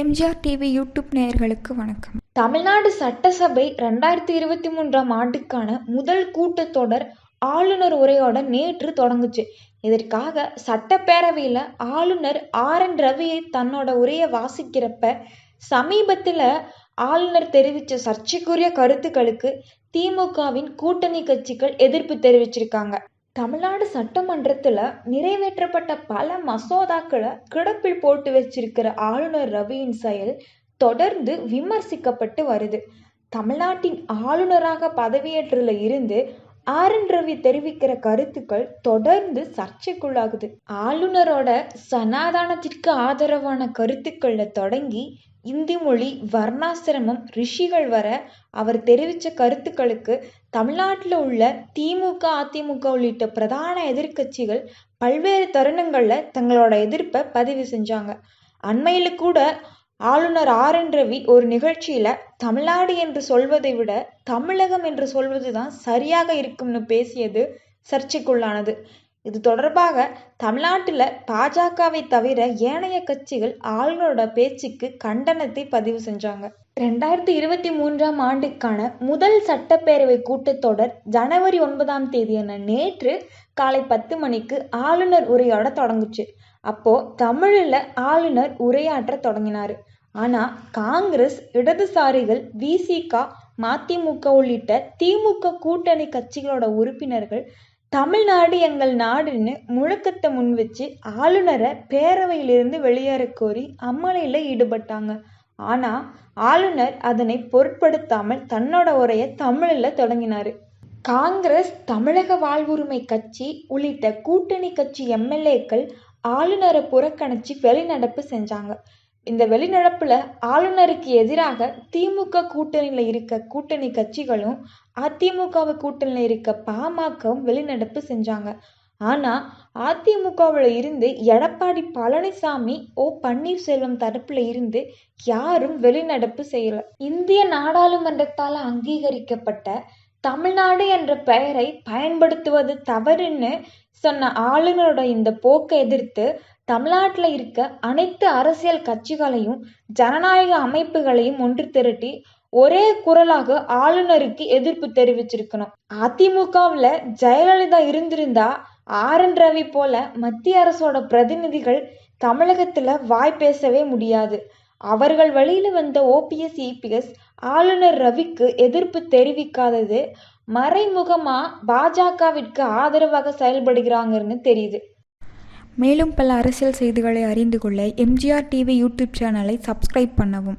MGR TV YouTube நேயர்களுக்கு வணக்கம். தமிழ்நாடு சட்டசபை 2023ஆம் ஆண்டுக்கான முதல் கூட்டத்தொடர் ஆளுநர் உரையோட நேற்று தொடங்குச்சு. இதற்காக சட்டப்பேரவையில் ஆளுநர் ஆர்.என். ரவியை தன்னோட உரையை வாசிக்கிறப்ப சமீபத்தில் ஆளுநர் தெரிவித்த சர்ச்சைக்குரிய கருத்துக்களுக்கு திமுகவின் கூட்டணி கட்சிகள் எதிர்ப்பு தெரிவிச்சிருக்காங்க. தமிழ்நாடு சட்டமன்றத்தில் நிறைவேற்றப்பட்ட பல மசோதாக்களை கிடப்பில் போட்டு வச்சிருக்கிற ஆளுநர் ரவியின் செயல் தொடர்ந்து விமர்சிக்கப்பட்டு வருது. தமிழ்நாட்டின் ஆளுநராக பதவியேற்றதுல இருந்து ஆர்.என். ரவி தெரிவிக்கிற கருத்துக்கள் தொடர்ந்து சர்ச்சைக்குள்ளாகுது. ஆளுநரோட சனாதானத்திற்கு ஆதரவான கருத்துக்கள்ல தொடங்கி இந்தி மொழி, வர்ணாசிரமம், ரிஷிகள் வர அவர் தெரிவித்த கருத்துக்களுக்கு தமிழ்நாட்டில் உள்ள திமுக, அதிமுக உள்ளிட்ட பிரதான எதிர்க்கட்சிகள் பல்வேறு தருணங்களில் தங்களோட எதிர்ப்பை பதிவு செஞ்சாங்க. அண்மையில் கூட ஆளுநர் ஆர்.என். ரவி ஒரு நிகழ்ச்சியில் தமிழ்நாடு என்று சொல்வதை விட தமிழகம் என்று சொல்வது தான் சரியாக இருக்கும்னு பேசியது சர்ச்சைக்குள்ளானது. இது தொடர்பாக தமிழ்நாட்டில் பாஜகவை தவிர ஏனைய கட்சிகள் ஆளுநரோட பேச்சுக்கு கண்டனத்தை பதிவு செஞ்சாங்க. 2023ஆம் ஆண்டுக்கான முதல் சட்டப்பேரவை கூட்டத்தொடர் ஜனவரி 9ஆம் தேதியான நேற்று காலை 10 மணிக்கு ஆளுநர் உரையாட தொடங்குச்சு. அப்போ தமிழில் ஆளுநர் உரையாற்ற தொடங்கினாரு. ஆனா காங்கிரஸ், இடதுசாரிகள், விசிக, மதிமுக உள்ளிட்ட திமுக கூட்டணி கட்சிகளோட உறுப்பினர்கள் தமிழ்நாடு எங்கள் நாடுன்னு முழக்கத்தை முன்வச்சு ஆளுநரை பேரவையிலிருந்து வெளியேற கோரி அமளியில் ஈடுபட்டாங்க. ஆனா ஆளுநர் அதனை பொருட்படுத்தாமல் தன்னோட உரையை தமிழில் தொடங்கினாரு. காங்கிரஸ், தமிழக வாழ்வுரிமை கட்சி உள்ளிட்ட கூட்டணி கட்சி எம்எல்ஏக்கள் ஆளுநரை புறக்கணிச்சு வெளிநடப்பு செஞ்சாங்க. இந்த வெளிநடப்புல ஆளுநருக்கு எதிராக திமுக கூட்டணியில இருக்க கூட்டணி கட்சிகளும் அதிமுக கூட்டணியில இருக்க பாமகவும் வெளிநடப்பு செஞ்சாங்க. ஆனா அதிமுகவில் இருந்து எடப்பாடி பழனிசாமி, ஓ பன்னீர்செல்வம் தரப்புல இருந்து யாரும் வெளிநடப்பு செய்யல. இந்திய நாடாளுமன்றத்தால் அங்கீகரிக்கப்பட்ட தமிழ்நாடு என்ற பெயரை பயன்படுத்துவது தவறுன்னு சொன்ன ஆளுநரோட இந்த போக்கை எதிர்த்து தமிழ்நாட்டில் இருக்க அனைத்து அரசியல் கட்சிகளையும் ஜனநாயக அமைப்புகளையும் ஒன்று திரட்டி ஒரே குரலாக ஆளுநருக்கு எதிர்ப்பு தெரிவிச்சிருக்கணும். அதிமுகவில் ஜெயலலிதா இருந்திருந்தா ஆர்.என். ரவி போல மத்திய அரசோட பிரதிநிதிகள் தமிழகத்துல வாய் பேசவே முடியாது. அவர்கள் வழியில வந்த ஓபிஎஸ், இபிஎஸ் ஆளுநர் ரவிக்கு எதிர்ப்பு தெரிவிக்காதது மறைமுகமா பாஜகவிற்கு ஆதரவாக செயல்படுகிறாங்கன்னு தெரியுது. மேலும் பல அரசியல் செய்திகளை அறிந்து கொள்ள எம்ஜிஆர் டிவி யூடியூப் சேனலை சப்ஸ்கிரைப் பண்ணவும்.